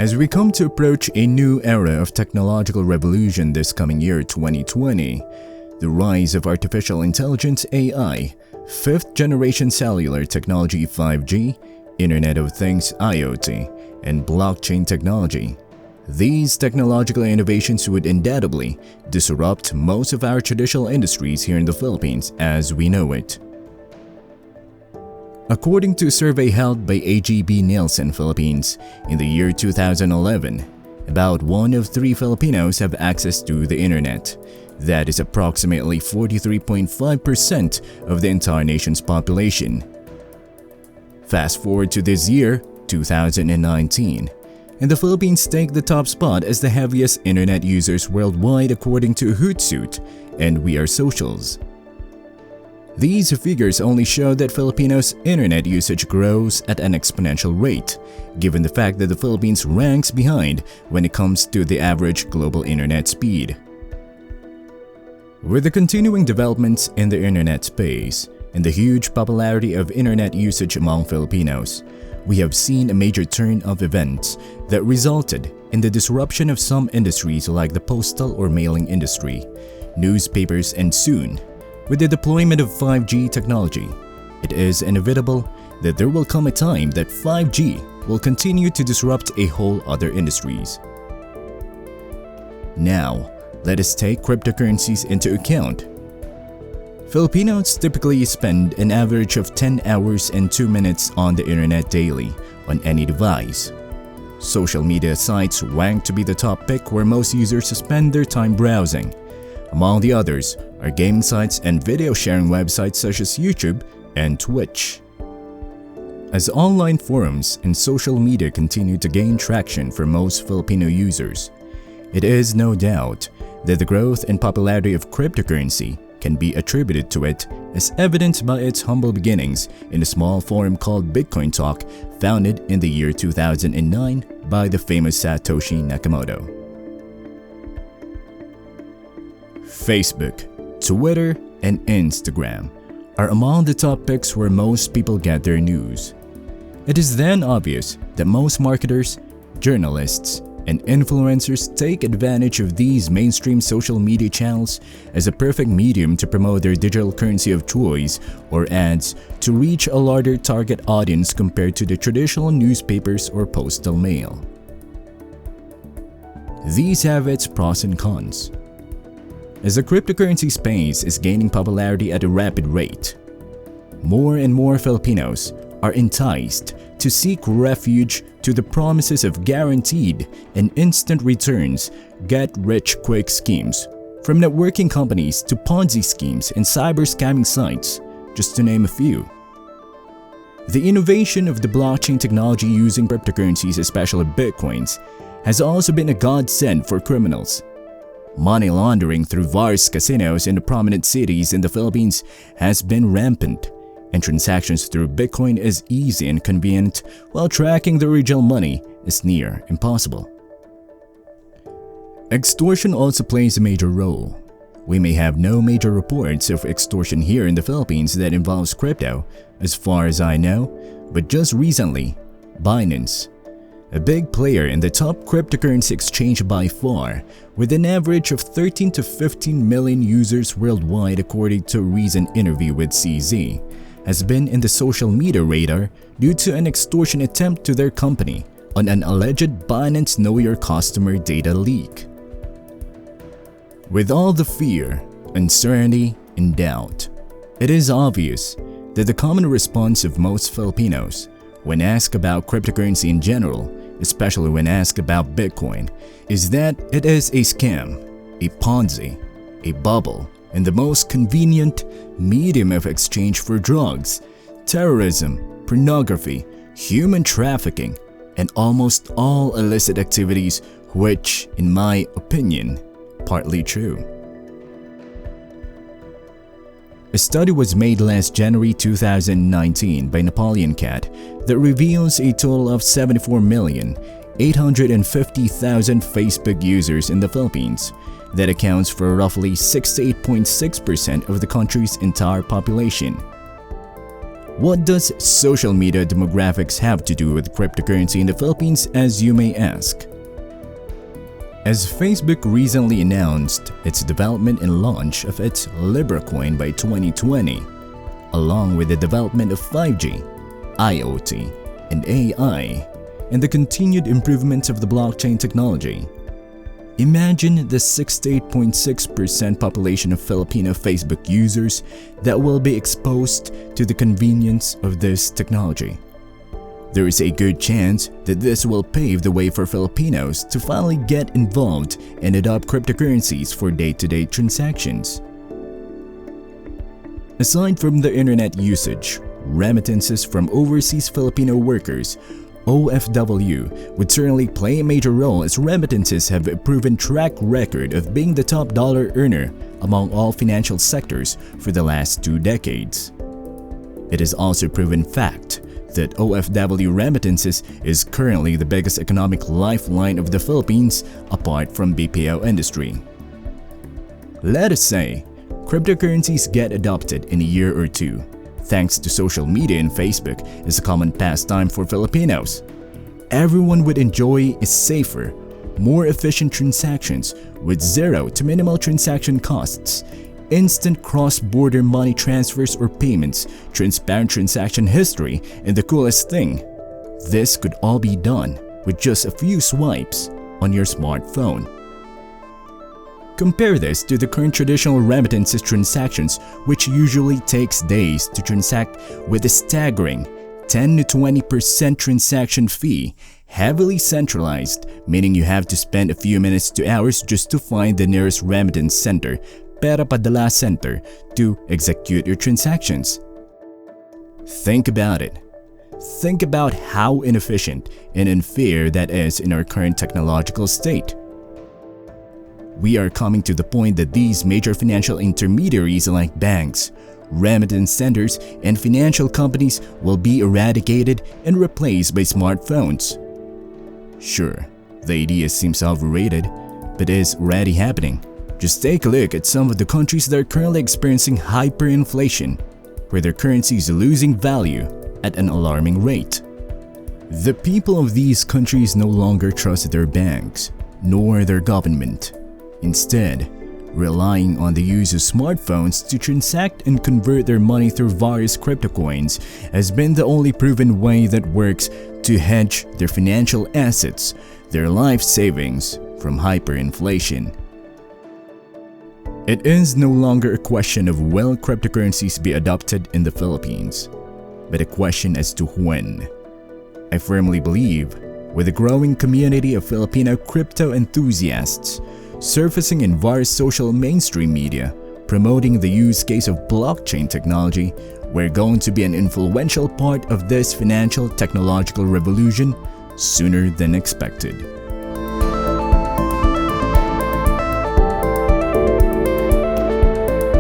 As we come to approach a new era of technological revolution this coming year 2020, the rise of artificial intelligence AI, 5th generation cellular technology 5G, Internet of Things IoT, and blockchain technology. These technological innovations would undoubtedly disrupt most of our traditional industries here in the Philippines as we know it. According to a survey held by AGB Nielsen Philippines in the year 2011, about 1 of 3 Filipinos have access to the internet. That is approximately 43.5% of the entire nation's population. Fast forward to this year, 2019, and the Philippines take the top spot as the heaviest internet users worldwide according to Hootsuite and We Are Socials. These figures only show that Filipinos' internet usage grows at an exponential rate, given the fact that the Philippines ranks behind when it comes to the average global internet speed. With the continuing developments in the internet space and the huge popularity of internet usage among Filipinos, we have seen a major turn of events that resulted in the disruption of some industries like the postal or mailing industry, newspapers, and soon, with the deployment of 5G technology, it is inevitable that there will come a time that 5G will continue to disrupt a whole other industries. Now, let us take cryptocurrencies into account. Filipinos typically spend an average of 10 hours and 2 minutes on the internet daily on any device. Social media sites rank to be the top pick where most users spend their time browsing. Among the others are gaming sites and video sharing websites such as YouTube and Twitch. As online forums and social media continue to gain traction for most Filipino users, it is no doubt that the growth and popularity of cryptocurrency can be attributed to it, as evident by its humble beginnings in a small forum called Bitcoin Talk, founded in the year 2009 by the famous Satoshi Nakamoto. Facebook, Twitter, and Instagram are among the top picks where most people get their news. It is then obvious that most marketers, journalists, and influencers take advantage of these mainstream social media channels as a perfect medium to promote their digital currency of choice or ads to reach a larger target audience compared to the traditional newspapers or postal mail. These have its pros and cons. As the cryptocurrency space is gaining popularity at a rapid rate, more and more Filipinos are enticed to seek refuge to the promises of guaranteed and instant returns, get-rich-quick schemes, from networking companies to Ponzi schemes and cyber scamming sites, just to name a few. The innovation of the blockchain technology using cryptocurrencies, especially Bitcoins, has also been a godsend for criminals. Money laundering through various casinos in the prominent cities in the Philippines has been rampant, and transactions through Bitcoin is easy and convenient, while tracking the original money is near impossible. Extortion also plays a major role. We may have no major reports of extortion here in the Philippines that involves crypto, as far as I know, but just recently, Binance, a big player in the top cryptocurrency exchange by far, with an average of 13 to 15 million users worldwide according to a recent interview with CZ, has been in the social media radar due to an extortion attempt to their company on an alleged Binance Know Your Customer data leak. With all the fear, uncertainty, and doubt, it is obvious that the common response of most Filipinos when asked about cryptocurrency in general, especially when asked about Bitcoin, is that it is a scam, a Ponzi, a bubble, and the most convenient medium of exchange for drugs, terrorism, pornography, human trafficking, and almost all illicit activities, which, in my opinion, partly true. A study was made last January 2019 by Napoleon Cat that reveals a total of 74,850,000 Facebook users in the Philippines. That accounts for roughly 68.6% of the country's entire population. What does social media demographics have to do with cryptocurrency in the Philippines, as you may ask? As Facebook recently announced its development and launch of its Libra coin by 2020, along with the development of 5G, IoT, and AI, and the continued improvements of the blockchain technology, imagine the 68.6% population of Filipino Facebook users that will be exposed to the convenience of this technology. There is a good chance that this will pave the way for Filipinos to finally get involved and adopt cryptocurrencies for day-to-day transactions. Aside from the internet usage, remittances from overseas Filipino workers, OFW, would certainly play a major role, as remittances have a proven track record of being the top dollar earner among all financial sectors for the last 2 decades. It is also a proven fact that OFW remittances is currently the biggest economic lifeline of the Philippines apart from BPO industry. Let us say, cryptocurrencies get adopted in a year or two, thanks to social media and Facebook is a common pastime for Filipinos. Everyone would enjoy a safer, more efficient transactions with zero to minimal transaction costs, instant cross-border money transfers or payments, transparent transaction history, and the coolest thing, this could all be done with just a few swipes on your smartphone. Compare this to the current traditional remittances transactions, which usually takes days to transact, with a staggering 10 to 20% transaction fee, heavily centralized, meaning you have to spend a few minutes to hours just to find the nearest remittance center, pera padala center, to execute your transactions. Think about it. Think about how inefficient and unfair that is in our current technological state. We are coming to the point that these major financial intermediaries like banks, remittance centers, and financial companies will be eradicated and replaced by smartphones. Sure, the idea seems overrated, but it is already happening. Just take a look at some of the countries that are currently experiencing hyperinflation, where their currency is losing value at an alarming rate. The people of these countries no longer trust their banks, nor their government. Instead, relying on the use of smartphones to transact and convert their money through various crypto coins has been the only proven way that works to hedge their financial assets, their life savings, from hyperinflation. It is no longer a question of will cryptocurrencies be adopted in the Philippines, but a question as to when. I firmly believe, with a growing community of Filipino crypto enthusiasts surfacing in various social mainstream media promoting the use case of blockchain technology, we're going to be an influential part of this financial technological revolution sooner than expected.